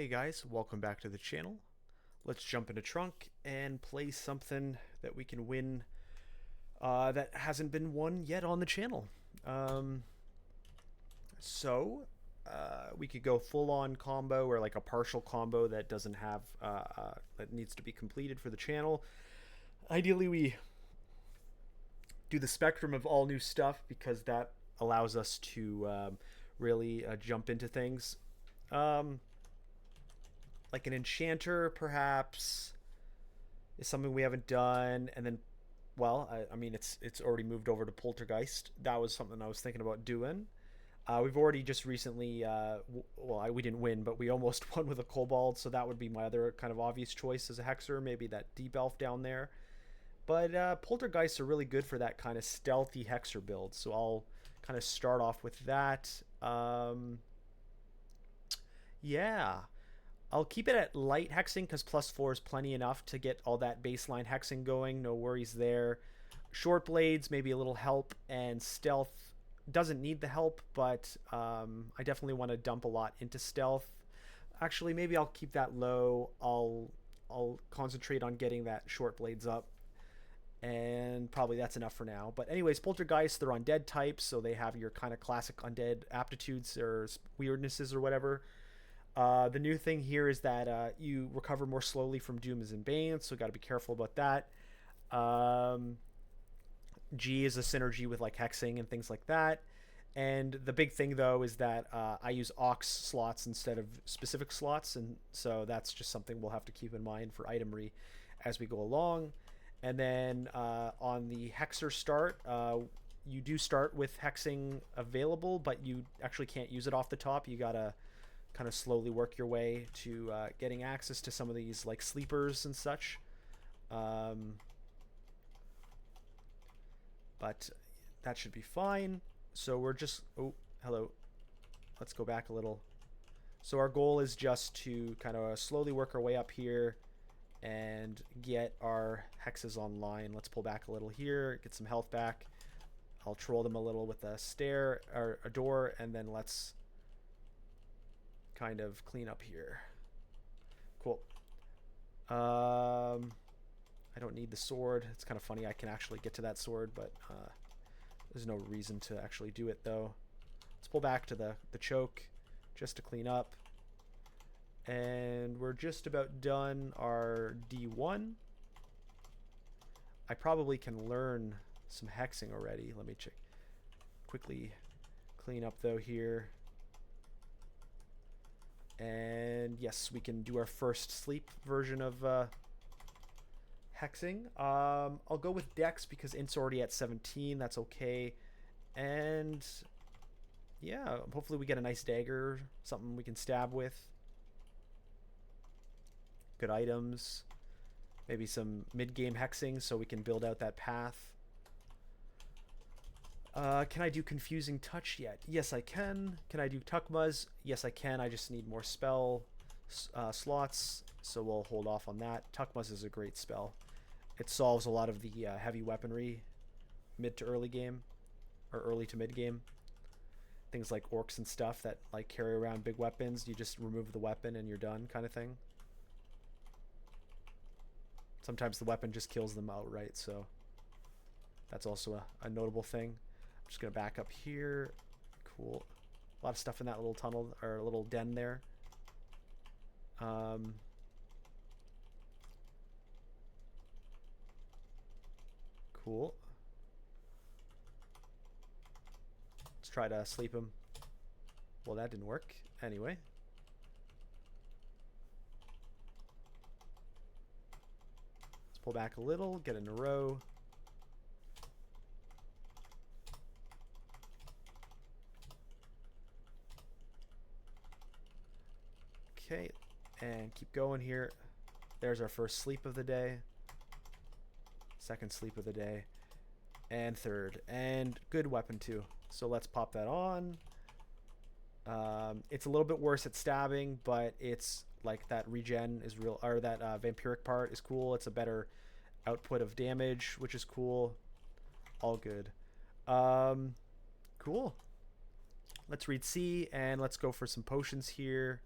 Hey guys, welcome back to the channel. Let's jump into Trunk and play something that we can win that hasn't been won yet on the channel. Um, we could go full-on combo or like a partial combo that doesn't have that needs to be completed for the channel. Ideally, we do the spectrum of all new stuff because that allows us to really jump into things. Um, like an Enchanter, perhaps, is something we haven't done, and then, well, I mean, it's already moved over to Poltergeist. That was something I was thinking about doing. We've already just recently, we didn't win, but we almost won with a Kobold, so that would be my other kind of obvious choice as a Hexer, maybe that Deep Elf down there. But Poltergeists are really good for that kind of stealthy Hexer build, so I'll kind of start off with that. Yeah, I'll keep it at light hexing because +4 is plenty enough to get all that baseline hexing going. No worries there. Short blades, maybe a little help, and stealth doesn't need the help, but I definitely want to dump a lot into stealth. Actually, maybe I'll keep that low. I'll concentrate on getting that short blades up, and probably that's enough for now. But anyways, Poltergeist, they're undead types, so they have your kind of classic undead aptitudes or weirdnesses or whatever. The new thing here is that you recover more slowly from Dooms and Banes, so got to be careful about that. Um, G is a synergy with like hexing and things like that. And the big thing though is that I use aux slots instead of specific slots, and so that's just something we'll have to keep in mind for itemry as we go along. And then on the hexer start, you do start with hexing available, but you actually can't use it off the top. You gotta kind of slowly work your way to getting access to some of these like sleepers and such. Um, but that should be fine. So we're just, oh, hello. Let's go back a little. So our goal is just to kind of slowly work our way up here and get our hexes online. Let's pull back a little here, get some health back. I'll troll them a little with a stair or a door, and then let's kind of clean up here. Cool. I don't need the sword. It's kind of funny. I can actually get to that sword, but there's no reason to actually do it, though. Let's pull back to the choke just to clean up. And we're just about done our D1. I probably can learn some hexing already. Let me check. Quickly clean up, though, here. And yes, we can do our first sleep version of hexing. I'll go with Dex because Int's already at 17. That's okay. And yeah, hopefully we get a nice dagger, something we can stab with. Good items. Maybe some mid-game hexing so we can build out that path. Can I do Confusing Touch yet? Yes, I can. Can I do Tuckmas? Yes, I can. I just need more spell slots, so we'll hold off on that. Tuckmas is a great spell. It solves a lot of the heavy weaponry mid to early game, or early to mid game. Things like orcs and stuff that like carry around big weapons. You just remove the weapon and you're done, kind of thing. Sometimes the weapon just kills them outright, so that's also a notable thing. I'm just gonna back up here. Cool. A lot of stuff in that little tunnel or little den there. Cool. Let's try to sleep him. Well, that didn't work. Anyway. Let's pull back a little, get in a row. Okay, and keep going here. There's our first sleep of the day. Second sleep of the day. And third. And good weapon too. So let's pop that on. It's a little bit worse at stabbing, but it's like that regen is real, or that vampiric part is cool. It's a better output of damage, which is cool. All good. Cool. Let's read C, and let's go for some potions here.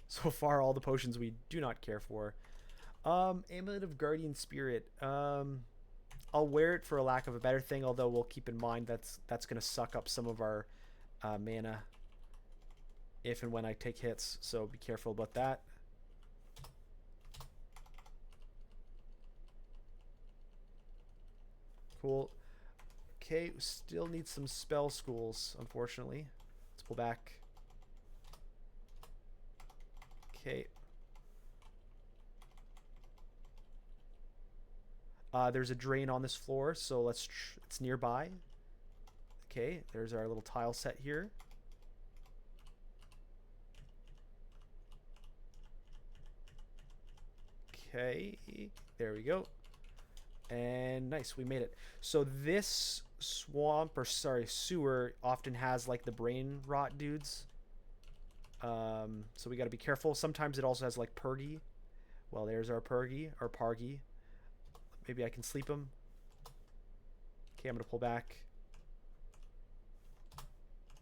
So far, all the potions we do not care for. Amulet of Guardian Spirit. I'll wear it for a lack of a better thing, although we'll keep in mind that's going to suck up some of our mana if and when I take hits, so be careful about that. Cool. Okay, we still need some spell schools, unfortunately. Let's pull back. Okay. There's a drain on this floor, so it's nearby. Okay, there's our little tile set here. Okay, there we go. And nice, we made it. So this swamp, or sorry, sewer often has like the brain rot dudes. So we got to be careful. Sometimes it also has like Purgy. Well, there's our Purgy, or Pargy. Maybe I can sleep him. Okay, I'm going to pull back.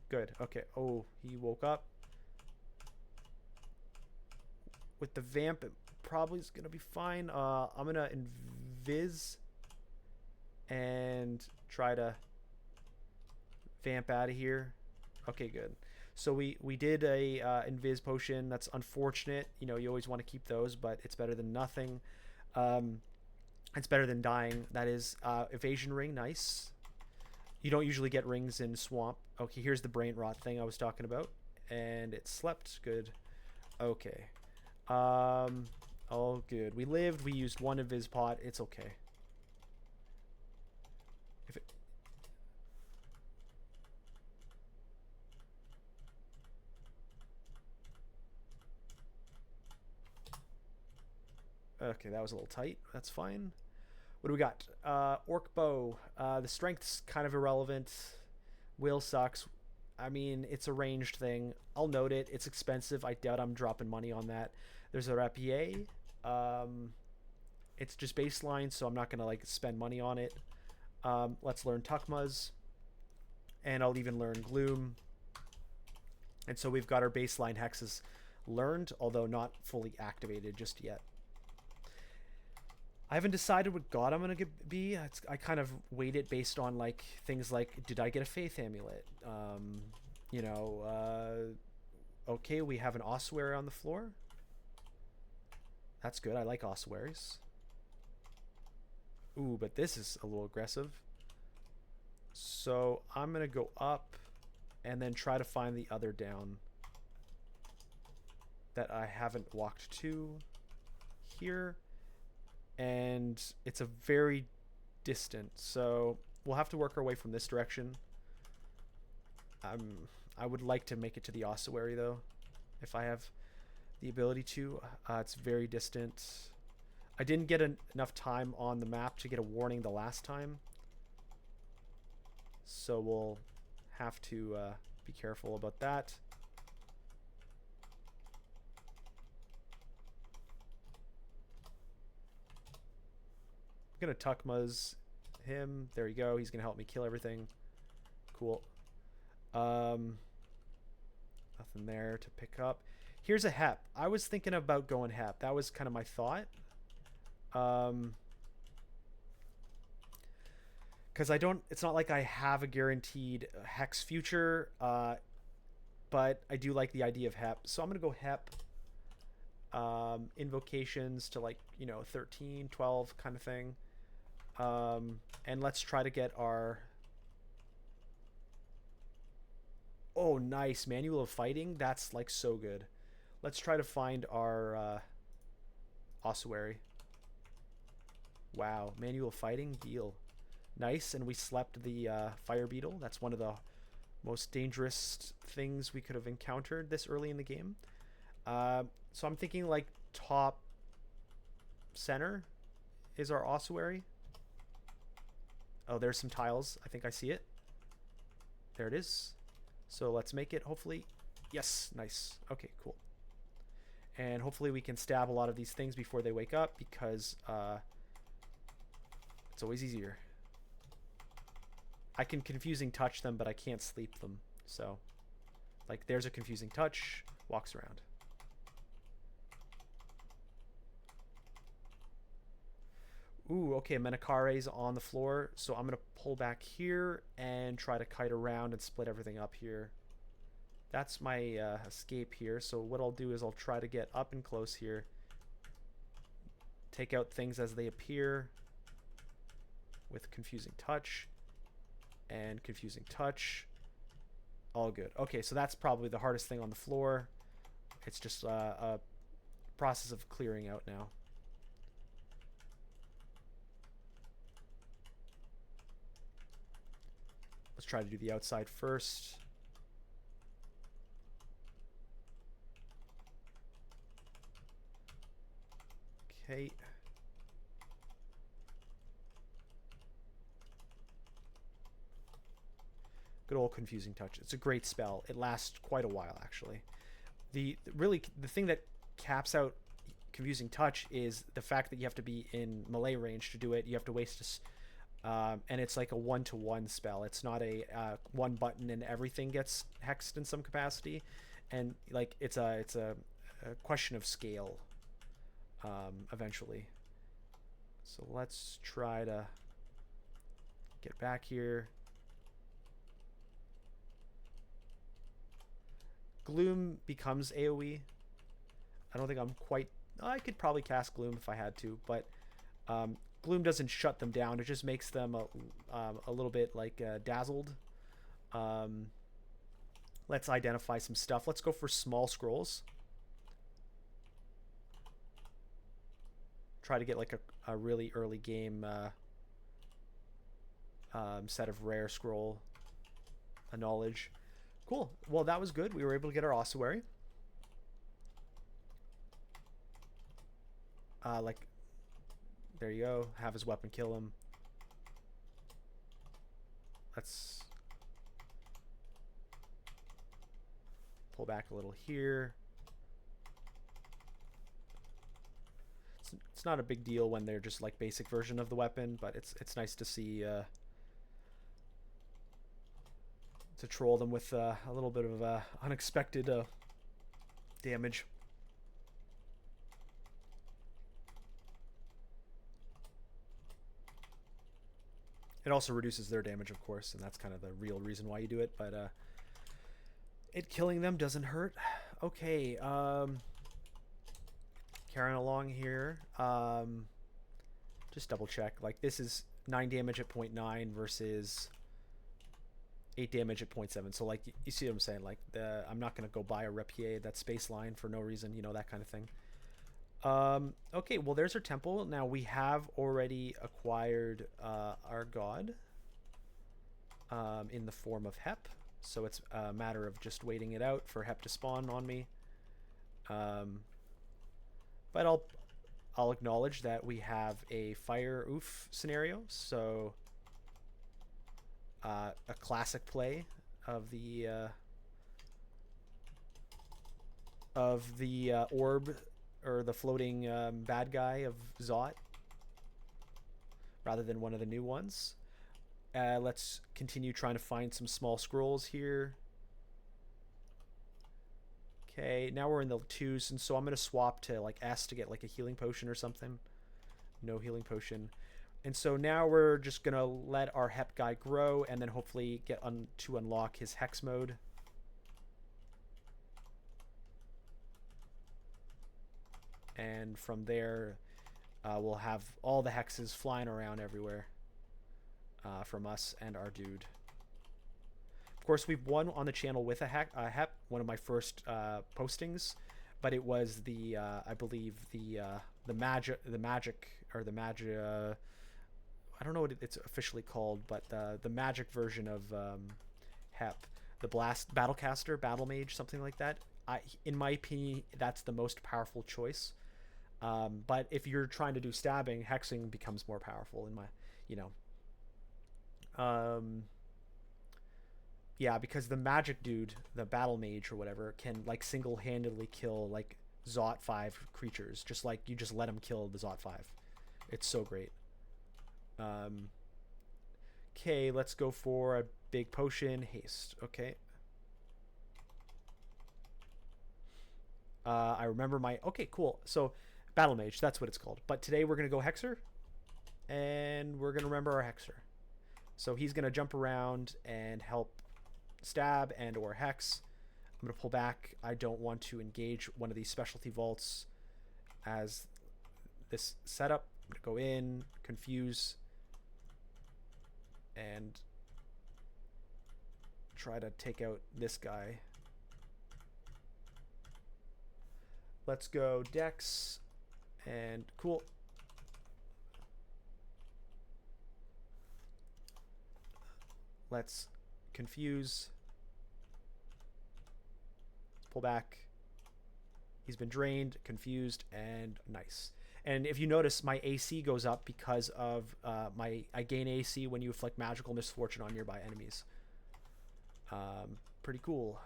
Good. Okay. Oh, he woke up. With the vamp, it probably is going to be fine. I'm going to invis and try to vamp out of here. Okay, good. So we did a invis potion. That's unfortunate. You know, you always want to keep those, but it's better than nothing. It's better than dying. That is evasion ring. Nice. You don't usually get rings in swamp. Okay, here's the brain rot thing I was talking about, and it slept. Good. Okay. All good. We lived. We used one invis pot. It's okay. If it... Okay, that was a little tight. That's fine. What do we got? Orc bow. The strength's kind of irrelevant. Will sucks. I mean, it's a ranged thing. I'll note it. It's expensive. I doubt I'm dropping money on that. There's a rapier. It's just baseline, so I'm not going to like spend money on it. Let's learn Tukmas. And I'll even learn Gloom. And so we've got our baseline hexes learned, although not fully activated just yet. I haven't decided what god I'm going to be. I kind of weight it based on like things like, did I get a faith amulet? You know, okay, we have an ossuary on the floor. That's good. I like ossuaries. Ooh, but this is a little aggressive. So I'm going to go up and then try to find the other down that I haven't walked to here. And it's a very distant, so we'll have to work our way from this direction. I would like to make it to the ossuary though, if I have the ability to. It's very distant. I didn't get enough time on the map to get a warning the last time, so we'll have to be careful about that. I'm gonna Tukmas him. There you go. He's gonna help me kill everything. Cool. Nothing there to pick up. Here's a Hep. I was thinking about going Hep. That was kind of my thought. Because I don't. It's not like I have a guaranteed hex future. But I do like the idea of Hep. So I'm gonna go Hep. Invocations to like 13, 12 kind of thing. And let's try to get our... Oh, nice. Manual of Fighting. That's like so good. Let's try to find our ossuary. Wow. Manual of Fighting. Deal. Nice. And we slept the fire beetle. That's one of the most dangerous things we could have encountered this early in the game. So I'm thinking like top center is our ossuary. Oh, there's some tiles. I think I see it. There it is. So let's make it, hopefully. Yes, nice. Okay, cool. And hopefully we can stab a lot of these things before they wake up, because it's always easier. I can confusing touch them, but I can't sleep them. So, like, there's a confusing touch. Walks around. Ooh, okay, Menakare's on the floor, so I'm gonna pull back here and try to kite around and split everything up here. That's my escape here, so what I'll do is I'll try to get up and close here. Take out things as they appear with Confusing Touch and Confusing Touch. All good. Okay, so that's probably the hardest thing on the floor. It's just a process of clearing out now. Let's try to do the outside first. Okay. Good old Confusing Touch. It's a great spell. It lasts quite a while, actually. The thing that caps out Confusing Touch is the fact that you have to be in melee range to do it. You have to waste and it's like a 1-to-1 spell. It's not a one button and everything gets hexed in some capacity, and like it's a question of scale. Eventually. So let's try to get back here. Gloom becomes AoE. I don't think I'm quite... I could probably cast Gloom if I had to, but Gloom doesn't shut them down. It just makes them a little bit like dazzled. Let's identify some stuff. Let's go for small scrolls. Try to get like a really early game set of rare scroll knowledge. Cool. Well, that was good. We were able to get our ossuary. Like, there you go. Have his weapon kill him. Let's pull back a little here. It's not a big deal when they're just like basic version of the weapon, but it's nice to see to troll them with a little bit of unexpected damage. It also reduces their damage, of course, and that's kind of the real reason why you do it, but it killing them doesn't hurt. Okay, carrying along here. Just double check. Like, this is 9 damage at 0.9 versus 8 damage at 0.7. So, like, you see what I'm saying? Like, I'm not going to go buy a Repier, that space line, for no reason, you know, that kind of thing. Okay, well, there's our temple. Now, we have already acquired our god in the form of Hep. So it's a matter of just waiting it out for Hep to spawn on me. But I'll acknowledge that we have a fire oof scenario. So a classic play of the orb, or the floating bad guy of Zot, rather than one of the new ones. Let's continue trying to find some small scrolls here. Okay, now we're in the 2s, and so I'm going to swap to like S to get like a healing potion or something. No healing potion. And so now we're just going to let our Hep guy grow, and then hopefully get to unlock his Hex mode. And from there, we'll have all the hexes flying around everywhere from us and our dude. Of course, we've won on the channel with a Hep, one of my first postings, but it was the I believe the magic, I don't know what it's officially called, but the magic version of Hep, the Battlecaster, Battle Mage, something like that. In my opinion, that's the most powerful choice. But if you're trying to do stabbing, hexing becomes more powerful in my, you know. Yeah, because the magic dude, the battle mage or whatever, can like single-handedly kill like Zot 5 creatures, just like you just let him kill the Zot 5. It's so great. Okay, let's go for a big potion. Haste. Okay. I remember my... Okay, cool. So, Battle Mage, that's what it's called. But today we're going to go Hexer. and we're going to remember our Hexer. So he's going to jump around and help stab and or hex. I'm going to pull back. I don't want to engage one of these specialty vaults as this setup. I'm going to go in, confuse, and try to take out this guy. Let's go Dex, and cool. Let's confuse. Let's pull back. He's been drained, confused, and nice. And if you notice, my AC goes up because of I gain AC when you inflict magical misfortune on nearby enemies. Pretty cool.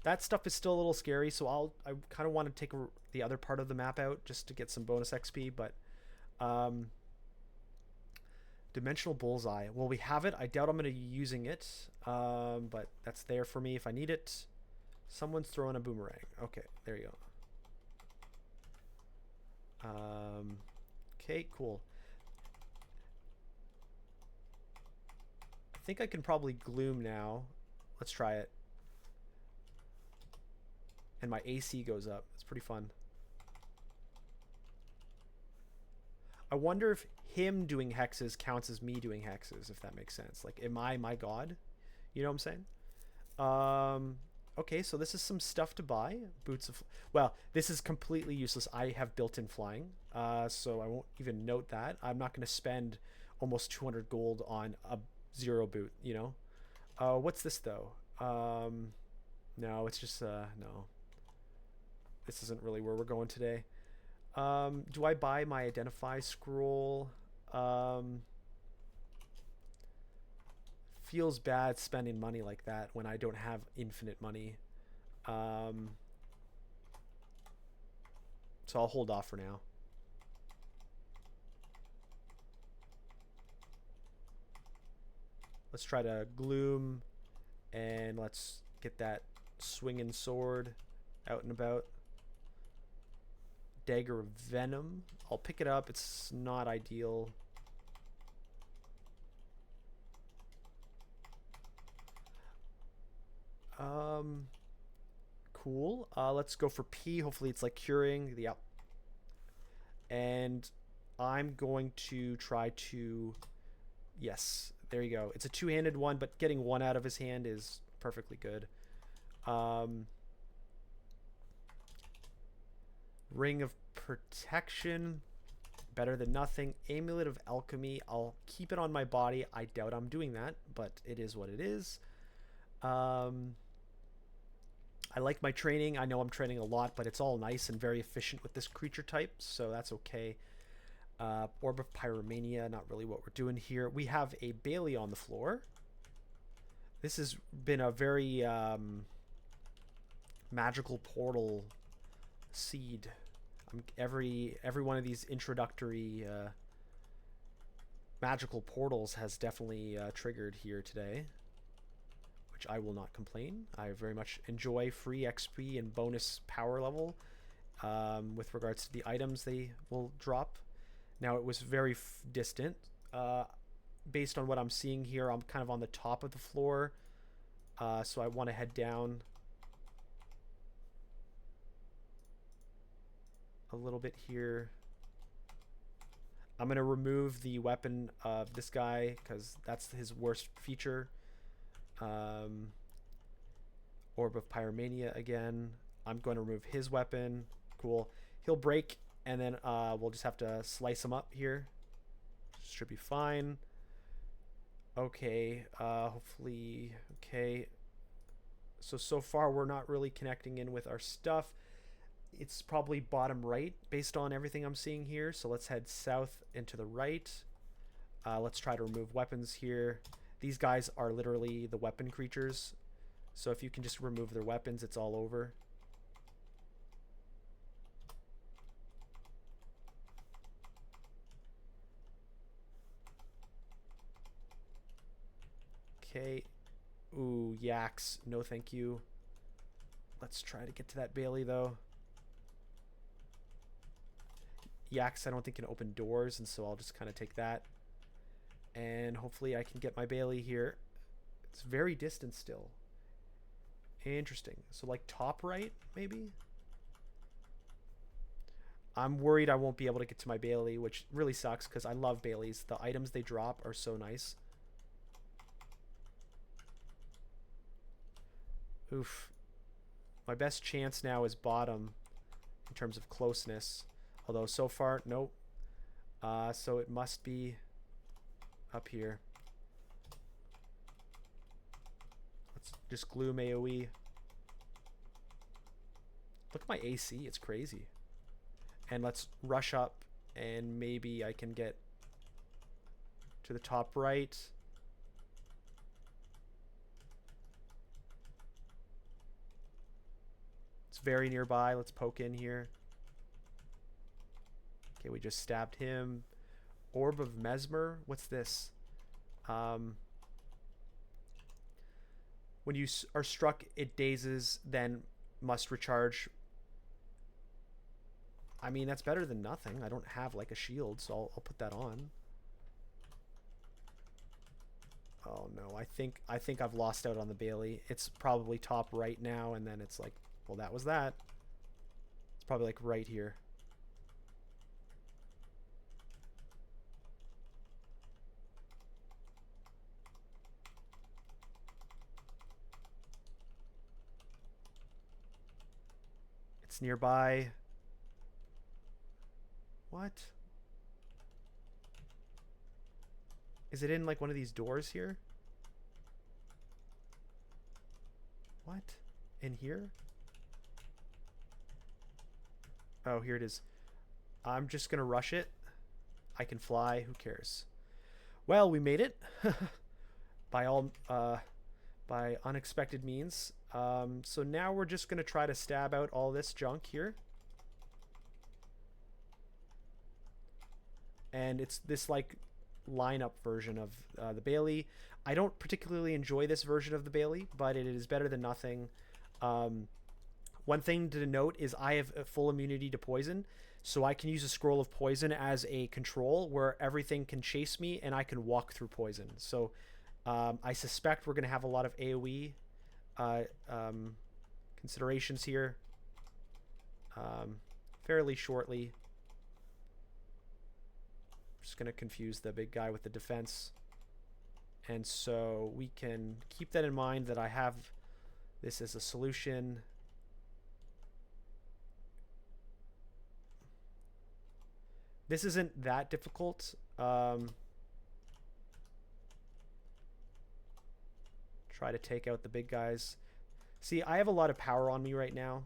That stuff is still a little scary, so I kind of want to take the other part of the map out just to get some bonus XP, but Dimensional Bullseye. Well, we have it. I doubt I'm going to be using it, but that's there for me if I need it. Someone's throwing a boomerang. Okay, there you go. Okay, cool. I think I can probably Gloom now. Let's try it. And my AC goes up. It's pretty fun. I wonder if him doing hexes counts as me doing hexes, if that makes sense. Like, am I my god? You know what I'm saying? Okay, so this is some stuff to buy. Boots of... Well, this is completely useless. I have built-in flying, so I won't even note that. I'm not going to spend almost 200 gold on a 0 boot, you know? What's this, though? No, it's just... no. This isn't really where we're going today. Do I buy my Identify scroll? Feels bad spending money like that when I don't have infinite money. So I'll hold off for now. Let's try to Gloom, and let's get that swinging sword out and about. Dagger of Venom. I'll pick it up. It's not ideal. Cool. Let's go for P. Hopefully it's like curing. Yep. And I'm going to try to... Yes, there you go. It's a two-handed one, but getting one out of his hand is perfectly good. Ring of Protection, better than nothing. Amulet of Alchemy, I'll keep it on my body. I doubt I'm doing that, but it is what it is. I like my training. I know I'm training a lot, but it's all nice and very efficient with this creature type, so that's okay. Orb of Pyromania, not really what we're doing here. We have a Bailey on the floor. This has been a very magical portal seed. Every one of these introductory magical portals has definitely triggered here today, which I will not complain. I very much enjoy free XP and bonus power level with regards to the items they will drop. Now, it was very distant. Based on what I'm seeing here, I'm kind of on the top of the floor, so I want to head down a little bit here. I'm going to remove the weapon of this guy because that's his worst feature. Orb of Pyromania again. I'm going to remove his weapon. Cool. He'll break, and then we'll just have to slice him up here. Should be fine. Okay. Hopefully. Okay. So far we're not really connecting in with our stuff. It's probably bottom right based on everything I'm seeing here. So let's head south and to the right. Let's try to remove weapons here. These guys are literally the weapon creatures. So if you can just remove their weapons, it's all over. Okay. Ooh, yaks. No thank you. Let's try to get to that Bailey though. Yaks I don't think can open doors, and so I'll just kind of take that. And hopefully I can get my Bailey here. It's very distant still. Interesting. So like top right, maybe? I'm worried I won't be able to get to my Bailey, which really sucks because I love Baileys. The items they drop are so nice. Oof. My best chance now is bottom in terms of closeness. Although so far, nope. So it must be up here. Let's just gloom AoE. Look at my AC, it's crazy. And let's rush up and maybe I can get to the top right. It's very nearby. Let's poke in here. Okay, we just stabbed him. Orb of Mesmer. What's this? When you are struck, it dazes, then must recharge. I mean, that's better than nothing. I don't have like a shield, so I'll put that on. Oh no, I think I've lost out on the Bailey. It's probably top right now, and then it's like, well, that was that. It's probably like right here. It's nearby. What? Is it in like one of these doors here? What? In here? Oh, here it is. I'm just gonna rush it. I can fly. Who cares? Well, we made it. By unexpected means. So now we're just gonna try to stab out all this junk here. And it's this like lineup version of the Bailey. I don't particularly enjoy this version of the Bailey, but it is better than nothing. One thing to note is I have a full immunity to poison, so I can use a scroll of poison as a control where everything can chase me and I can walk through poison. So I suspect we're going to have a lot of AoE considerations here fairly shortly. Just going to confuse the big guy with the defense. And so we can keep that in mind that I have this as a solution. This isn't that difficult. Try to take out the big guys. See, I have a lot of power on me right now,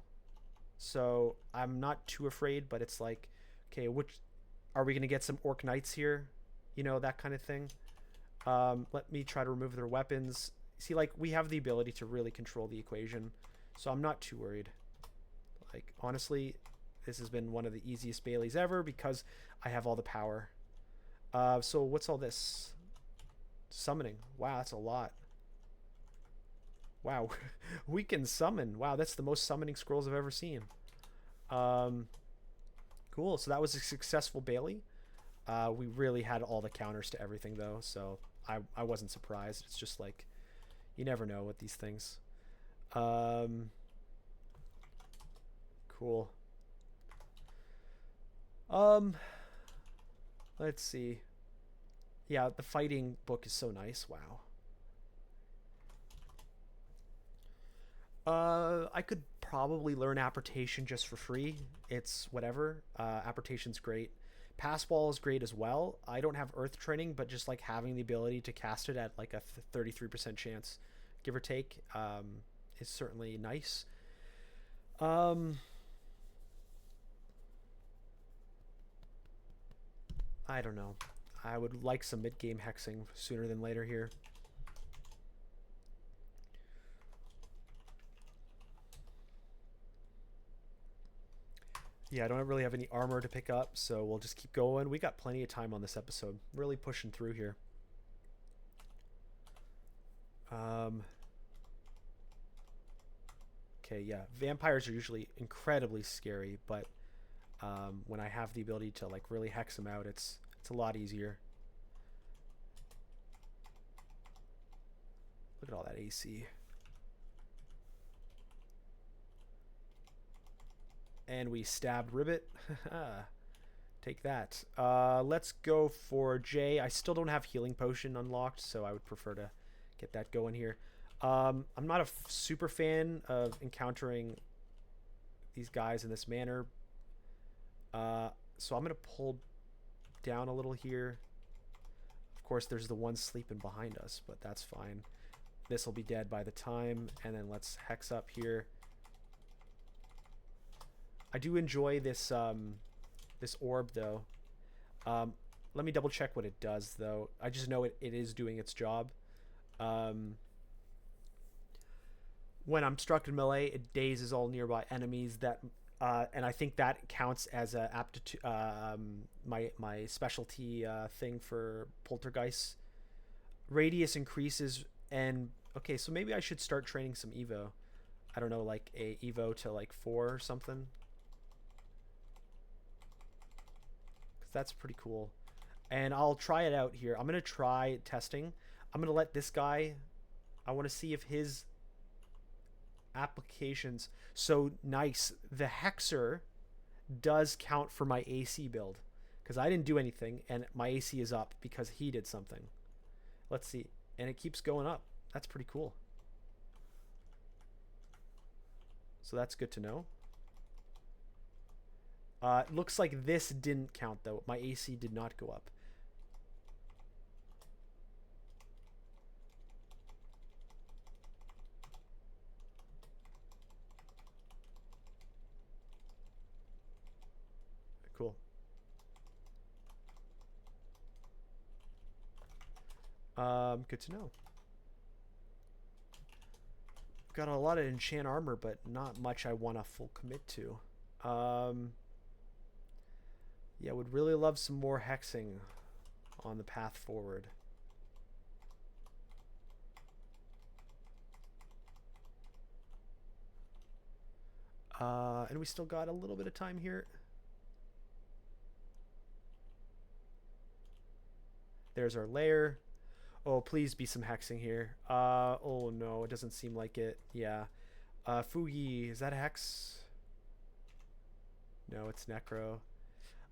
so I'm not too afraid, but it's like, okay, which are we going to get some Orc Knights here? You know, that kind of thing. Let me try to remove their weapons. See, like, we have the ability to really control the equation, so I'm not too worried. Like, honestly, this has been one of the easiest Baileys ever because I have all the power. So what's all this? Summoning. Wow, that's a lot. Wow, we can summon. Wow, that's the most summoning scrolls I've ever seen. Cool, so that was a successful Bailey. We really had all the counters to everything, though, so I wasn't surprised. It's just like, you never know with these things. Cool. Let's see. Yeah, the fighting book is so nice. Wow. I could probably learn Apportation just for free. It's whatever. Apportation's great. Pass Wall is great as well. I don't have Earth training, but just like having the ability to cast it at like a 33% chance, give or take, is certainly nice. I don't know. I would like some mid-game hexing sooner than later here. Yeah, I don't really have any armor to pick up, so we'll just keep going. We got plenty of time on this episode. Really pushing through here. Okay, yeah. Vampires are usually incredibly scary, but when I have the ability to like really hex them out. It's a lot easier. Look at all that AC. And we stabbed Ribbit. Take that. Let's go for J. I still don't have Healing Potion unlocked, so I would prefer to get that going here. I'm not a super fan of encountering these guys in this manner. So I'm going to pull down a little here. Of course, there's the one sleeping behind us, but that's fine. This will be dead by the time. And then let's hex up here. I do enjoy this this orb, though. Let me double check what it does, though. I just know it is doing its job. When I'm struck in melee, it dazes all nearby enemies. And I think that counts as a aptitude, my specialty thing for Poltergeist. Radius increases, and okay, so maybe I should start training some Evo. I don't know, like a Evo to like 4 or something. Because that's pretty cool. And I'll try it out here. I'm going to try testing. I'm going to let this guy, I want to see if his applications. So nice. The Hexer does count for my AC build. Because I didn't do anything, and my AC is up because he did something. Let's see. And it keeps going up. That's pretty cool. So that's good to know. It looks like this didn't count, though. My AC did not go up. Cool. Good to know. Got a lot of enchant armor, but not much I want to full commit to. Yeah, would really love some more hexing on the path forward. And we still got a little bit of time here. There's our lair. Oh, please be some hexing here. Oh no, it doesn't seem like it. Yeah. Fugi, is that a hex? No, it's necro.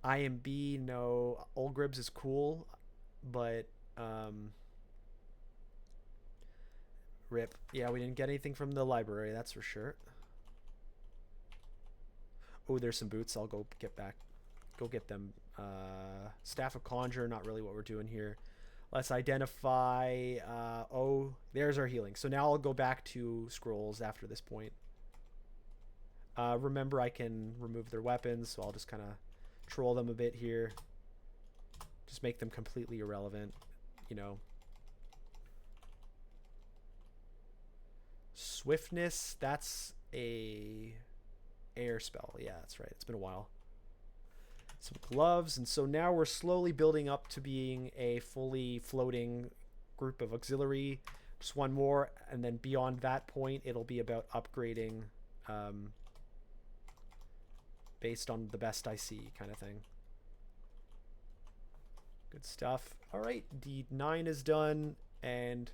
IMB, no. Olgribs is cool, but rip. Yeah, we didn't get anything from the library, that's for sure. Oh, there's some boots. I'll go get back. Go get them. Staff of Conjure, not really what we're doing here. Let's identify. Oh, there's our healing. So now I'll go back to scrolls after this point. Remember, I can remove their weapons, so I'll just kind of troll them a bit here. Just make them completely irrelevant, you know. Swiftness, that's a air spell. Yeah, that's right. It's been a while. Some gloves, and so now we're slowly building up to being a fully floating group of auxiliary. Just one more, and then beyond that point, it'll be about upgrading based on the best I see kind of thing. Good stuff. All right, D9 is done, and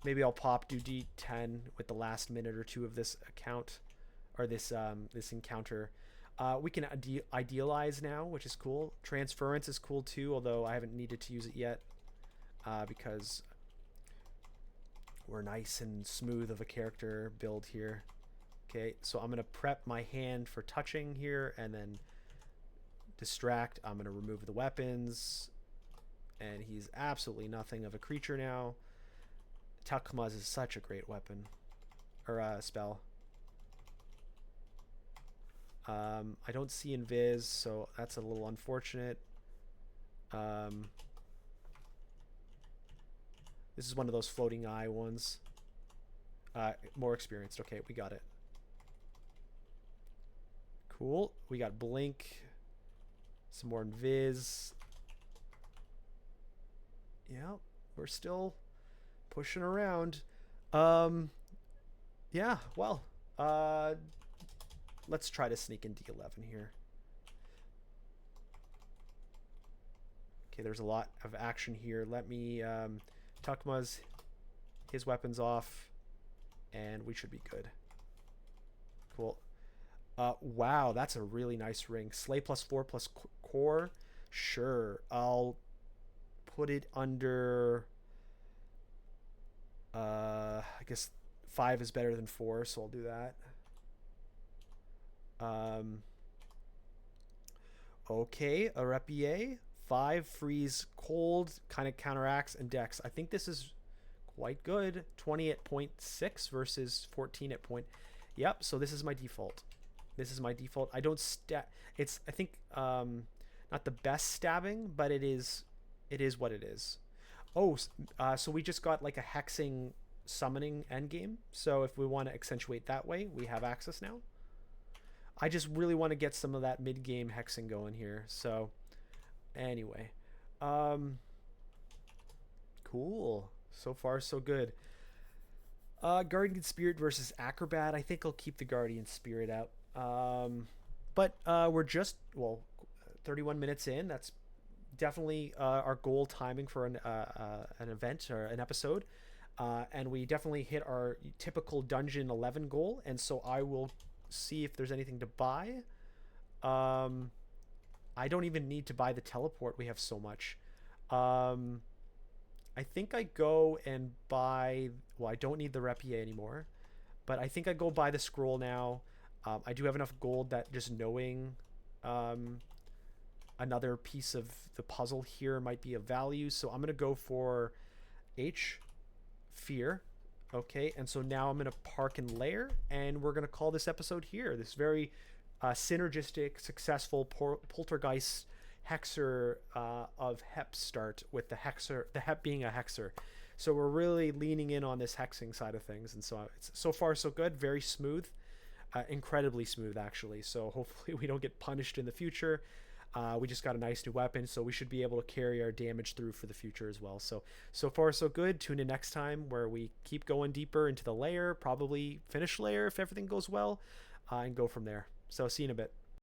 maybe I'll do D10 with the last minute or two of this account, or this this encounter. We can idealize now, which is cool. Transference is cool too, although I haven't needed to use it yet because we're nice and smooth of a character build here. Okay, so I'm going to prep my hand for touching here and then distract. I'm going to remove the weapons, and he's absolutely nothing of a creature now. Takmaz is such a great weapon, or spell. I don't see invis, so that's a little unfortunate. This is one of those floating eye ones. More experienced. Okay, we got it. Cool. We got blink. Some more invis. Yeah, we're still pushing around. Yeah, well, let's try to sneak in D11 here. Okay, there's a lot of action here. Let me Tuckma's his weapons off, and we should be good. Cool. Wow, that's a really nice ring. Slay +4 plus core. Sure, I'll put it under. I guess 5 is better than 4, so I'll do that. Okay, a Repier. 5 freeze cold, kind of counteracts and dex. I think this is quite good. 20 at 0.6 versus 14 at point. Yep, so this is my default. This is my default. I don't stab. It's, I think, not the best stabbing, but it is what it is. Oh, so we just got like a hexing summoning endgame. So if we want to accentuate that way, we have access now. I just really want to get some of that mid-game hexing going here. So anyway, cool. So far, so good. Guardian Spirit versus Acrobat. I think I'll keep the Guardian Spirit out. But we're just, well, 31 minutes in. That's definitely our goal timing for an event or an episode. And we definitely hit our typical Dungeon 11 goal. And so I will see if there's anything to buy. I don't even need to buy the teleport. We have so much. I think I go and buy... Well, I don't need the Repier anymore. But I think I go buy the scroll now. I do have enough gold that just knowing another piece of the puzzle here might be of value. So I'm going to go for H, Fear. Okay, and so now I'm going to park and layer, and we're going to call this episode here. This very synergistic, successful Poltergeist hexer of Hep start, with the Hep being a hexer. So we're really leaning in on this hexing side of things, and so it's so far so good. Very smooth, incredibly smooth actually. So hopefully we don't get punished in the future. We just got a nice new weapon, so we should be able to carry our damage through for the future as well. So far so good. Tune in next time where we keep going deeper into the layer, probably finish layer if everything goes well, and go from there. So see you in a bit.